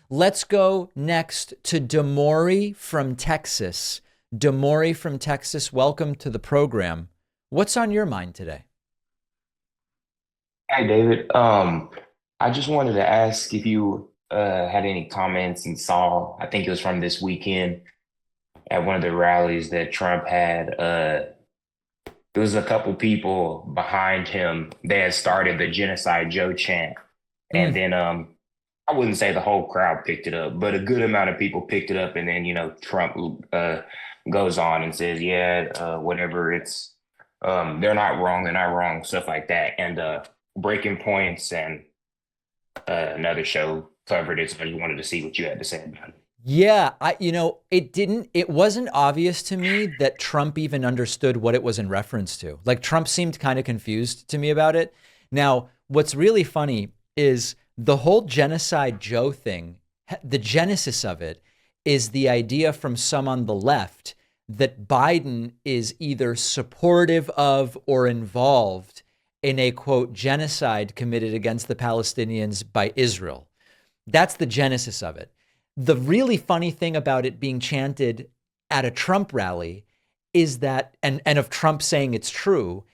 Let's go next to Damori from Texas. Damori from Texas, welcome to the program. What's on your mind today? Hi, David. I just wanted to ask if you had any comments and saw, I think it was from this weekend at one of the rallies that Trump had. There was a couple people behind him. They had started the Genocide Joe chant. And Mm, then I wouldn't say the whole crowd picked it up, but a good amount of people picked it up. And then, Trump goes on and says, yeah, whatever, they're not wrong, they're not wrong, stuff like that. And Breaking Points and another show covered it, so I just wanted to see what you had to say about it. yeah, it wasn't obvious to me that Trump even understood what it was in reference to. Like Trump seemed kind of confused to me about it. Now, what's really funny is the whole Genocide Joe thing, the genesis of it is the idea from some on the left that Biden is either supportive of or involved in a quote genocide committed against the Palestinians by Israel. That's the genesis of it. The really funny thing about it being chanted at a Trump rally is that, and of Trump saying it's true,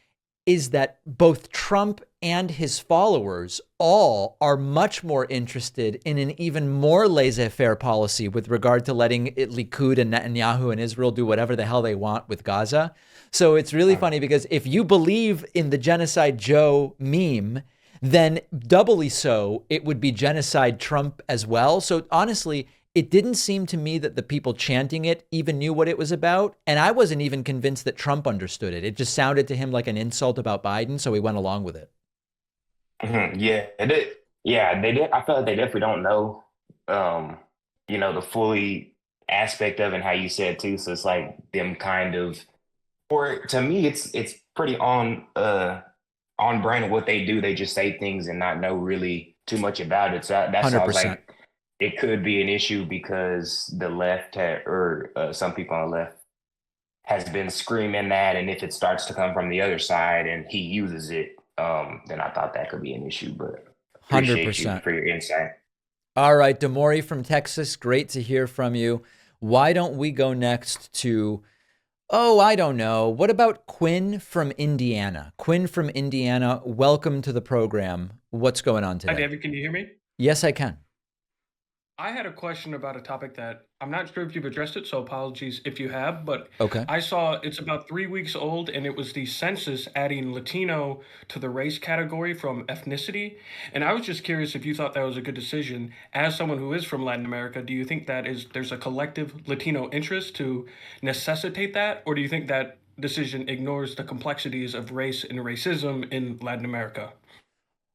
is that both Trump and his followers all are much more interested in an even more laissez-faire policy with regard to letting Likud and Netanyahu and Israel do whatever the hell they want with Gaza. So it's really funny because if you believe in the Genocide Joe meme, then doubly so, it would be Genocide Trump as well. So honestly, it didn't seem to me that the people chanting it even knew what it was about. And I wasn't even convinced that Trump understood it. It just sounded to him like an insult about Biden. So he went along with it. Yeah, it did. Yeah, they did. I feel like they definitely don't know, um, the fully aspect of it and how you said too. So it's like them kind of, or to me, it's pretty on brand of what they do. They just say things and not know really too much about it. So that's why I was 100%. like, it could be an issue because the left had, or some people on the left has been screaming that, and if it starts to come from the other side and he uses it, then I thought that could be an issue. But appreciate you 100%. for your insight. All right, Damori from Texas, great to hear from you. Why don't we go next to, oh, I don't know. What about Quinn from Indiana? Quinn from Indiana, welcome to the program. What's going on Hi, today? David. Can you hear me? Yes, I can. I had a question about a topic that I'm not sure if you've addressed it, so apologies if you have, but Okay. I saw it's about 3 weeks old, and it was the census adding Latino to the race category from ethnicity. And I was just curious if you thought that was a good decision. As someone who is from Latin America, do you think that there's a collective Latino interest to necessitate that, or do you think that decision ignores the complexities of race and racism in Latin America?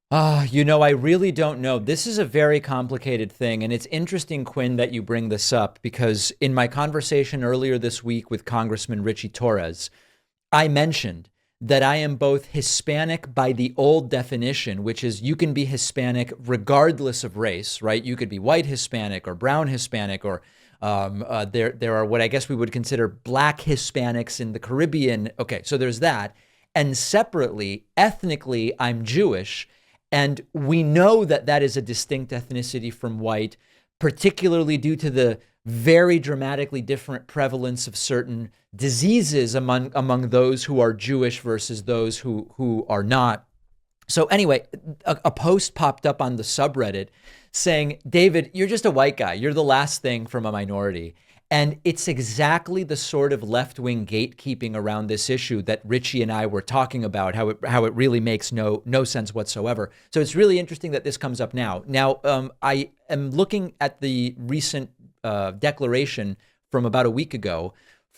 I really don't know. This is a very complicated thing. And it's interesting, Quinn, that you bring this up because in my conversation earlier this week with Congressman Richie Torres, I mentioned that I am both Hispanic by the old definition, which is you can be Hispanic regardless of race, right? You could be white Hispanic or brown Hispanic, or there are what I guess we would consider black Hispanics in the Caribbean. Okay, so there's that. And separately, ethnically, I'm Jewish. And we know that that is a distinct ethnicity from white, particularly due to the very dramatically different prevalence of certain diseases among those who are Jewish versus those who are not. So anyway, a post popped up on the subreddit saying, David, you're just a white guy. You're the last thing from a minority. And it's exactly the sort of left-wing gatekeeping around this issue that Richie and I were talking about, how it really makes no sense whatsoever. So it's really interesting that this comes up now. Now, I am looking at the recent declaration from about a week ago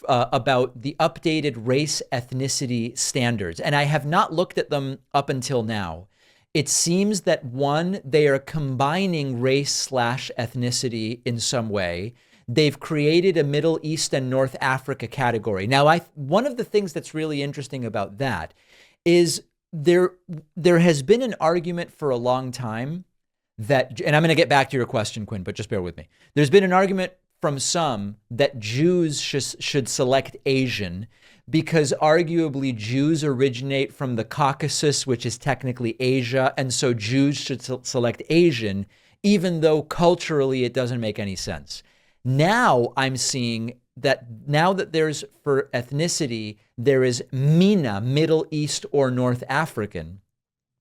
about the updated race ethnicity standards, and I have not looked at them up until now. It seems that one, they are combining race slash ethnicity in some way. They've created a Middle East and North Africa category. Now, one of the things that's really interesting about that is there has been an argument for a long time that, and I'm going to get back to your question, Quinn, but just bear with me. There's been an argument from some that Jews should select Asian because arguably Jews originate from the Caucasus, which is technically Asia, and so Jews should select Asian, even though culturally it doesn't make any sense. Now I'm seeing that now that there's for ethnicity, there is MENA, Middle East or North African,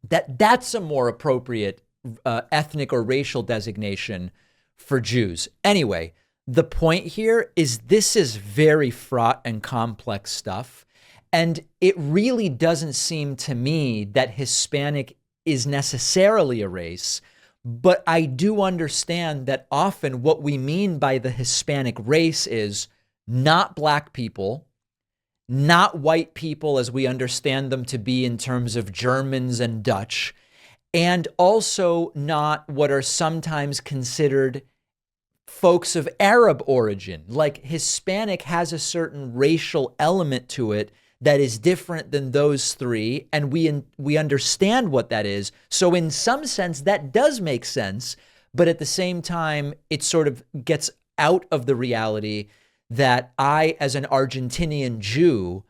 that's a more appropriate ethnic or racial designation for Jews. Anyway, the point here is this is very fraught and complex stuff. And it really doesn't seem to me that Hispanic is necessarily a race. But I do understand that often what we mean by the Hispanic race is not Black people, not white people as we understand them to be in terms of Germans and Dutch, and also not what are sometimes considered folks of Arab origin. Like Hispanic has a certain racial element to it that is different than those three, and we understand what that is. So in some sense, that does make sense, but at the same time, it sort of gets out of the reality that I, as an Argentinian Jew,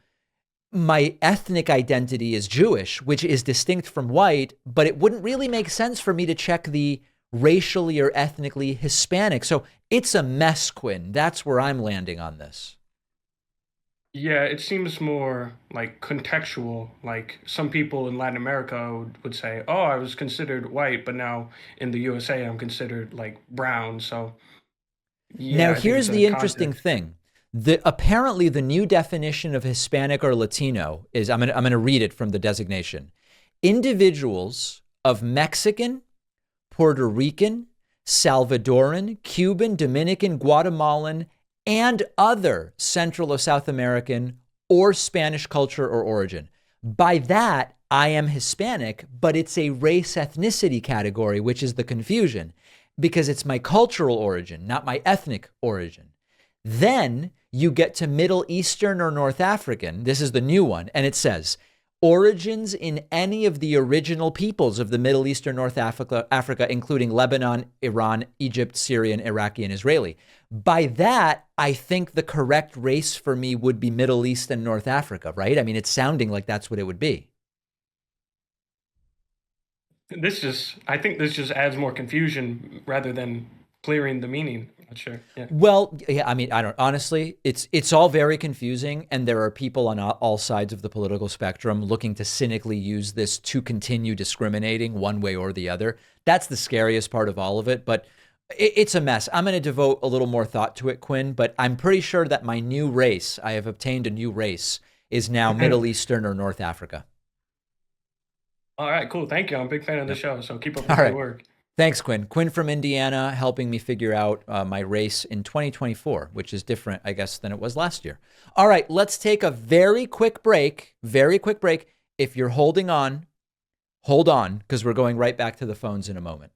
my ethnic identity is Jewish, which is distinct from white, but it wouldn't really make sense for me to check the racially or ethnically Hispanic. So it's a mess, Quinn. That's where I'm landing on this. Yeah, it seems more like contextual. Like some people in Latin America would say, "Oh, I was considered white, but now in the USA, I'm considered like brown." So Now, yeah, I think here's it's a the interesting context. thing. Apparently the new definition of Hispanic or Latino is I'm gonna read it from the designation. Individuals of Mexican, Puerto Rican, Salvadoran, Cuban, Dominican, Guatemalan, and other Central or South American or Spanish culture or origin. By that, I am Hispanic, but it's a race ethnicity category, which is the confusion because it's my cultural origin, not my ethnic origin. Then you get to Middle Eastern or North African. This is the new one. And it says origins in any of the original peoples of the Middle East or North Africa, including Lebanon, Iran, Egypt, Syrian, Iraqi, and Israeli. By that, I think the correct race for me would be Middle East and North Africa, right? I mean, it's sounding like that's what it would be. I think this just adds more confusion rather than clearing the meaning. Not sure. Yeah. Well, yeah, I mean, I don't honestly, it's all very confusing, and there are people on all sides of the political spectrum looking to cynically use this to continue discriminating one way or the other. That's the scariest part of all of it, but it's a mess. I'm going to devote a little more thought to it, Quinn, but I'm pretty sure that my new race, I have obtained a new race, is now Middle Eastern or North Africa. All right, cool. Thank you. I'm a big fan of the Yep. show, so keep up the All good right. work. Thanks, Quinn. Quinn from Indiana, helping me figure out my race in 2024, which is different, I guess, than it was last year. All right, let's take a very quick break. Very quick break. If you're holding on, hold on, because we're going right back to the phones in a moment.